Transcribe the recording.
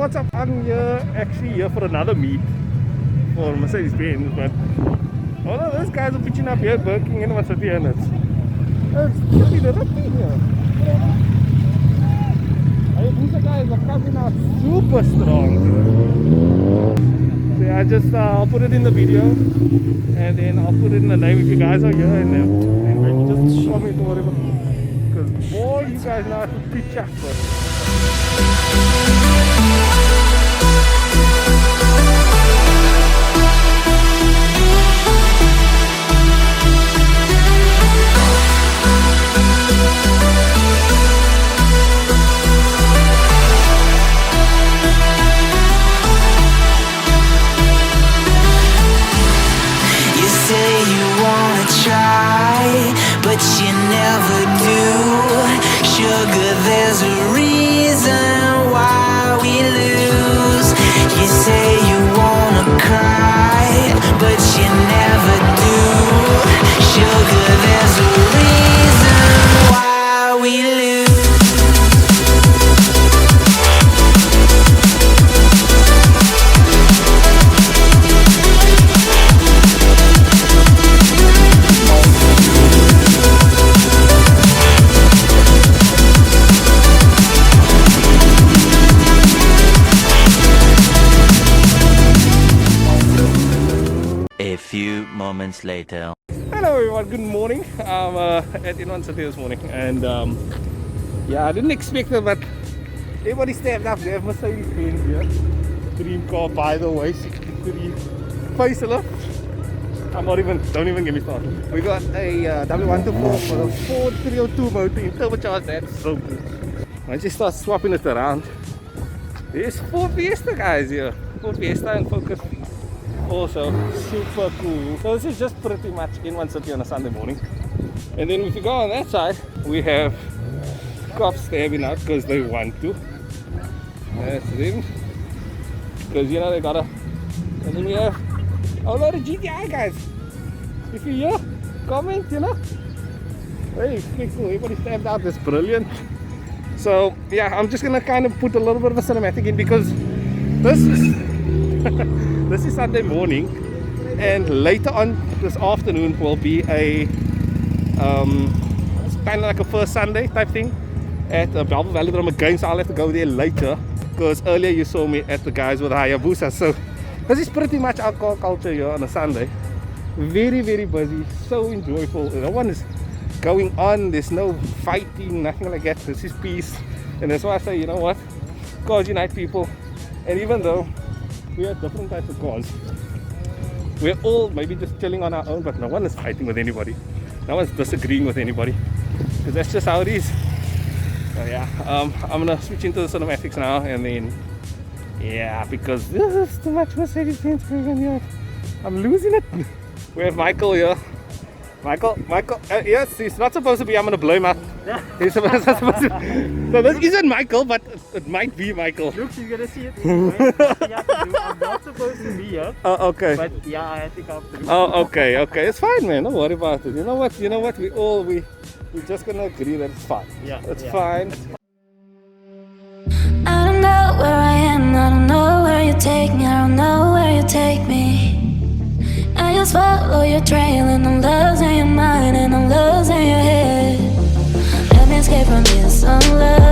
what's up? I'm actually here for another meet for Mercedes-Benz, but all of those guys are pitching up here, working in N1 City, and it's pretty dirty here. Hayabusa guys are coming out super strong. So yeah, I'll put it in the video, and then I'll put it in the name if you guys are here, and then maybe just comment or whatever. Because boy, you guys know how to pitch up. But you never do. Sugar, there's a reason why we lose. You say you wanna cry, but you never do. Sugar, there's a reason why we lose. A few moments later. Hello everyone, good morning. I'm at N1 City this morning, and yeah, I didn't expect it, but everybody stepped up. They have Mercedes-Benz here. Dream car, by the way, 63 facelift. Don't even get me started. We got a W124 for the 4302 motor in turbocharged. That's so cool. Once you start swapping it around, there's Ford Fiesta guys here. Ford Fiesta and Focus. Also super cool. So this is just pretty much N1 City on a Sunday morning. And then if you go on that side, we have cops stabbing out because they want to. That's them. Because you know they gotta. And then we have a lot of GTI guys. If you hear, comment, you know. Hey, cool. Everybody stabbed out. That's brilliant. So yeah, I'm just gonna kind of put a little bit of a cinematic in because this is this is Sunday morning, and later on this afternoon will be a it's kind of like a first Sunday type thing at Belvoir Velodrome again, so I'll have to go there later because earlier you saw me at the guys with the Hayabusa. So this is pretty much our car culture here on a Sunday. Very, very busy, so enjoyable. No one is going on, there's no fighting, nothing like that. This is peace, and that's why I say, you know what, cars unite people. And even though we have different types of cars, we're all maybe just chilling on our own, but no one is fighting with anybody, no one's disagreeing with anybody, because that's just how it is. So yeah, I'm gonna switch into the cinematics now, and then yeah, because this is too much Mercedes-Benz going here. I'm losing it. We have Michael here. Michael, yes, he's not supposed to be. I'm gonna blow him out. He's not supposed to. So this isn't Michael, but it might be Michael. Look, you're gonna see it anyway. I'm not supposed to be here. Oh, okay. But yeah, I had to come through. Oh, okay. It's fine, man. Don't worry about it. You know what? We're just gonna agree that it's fine. Yeah, it's fine. I don't know where I am, I don't know where you take me, I don't know where you take me. I just follow your trail and I'm losing your mind and I'm losing your head. Let me escape from this unless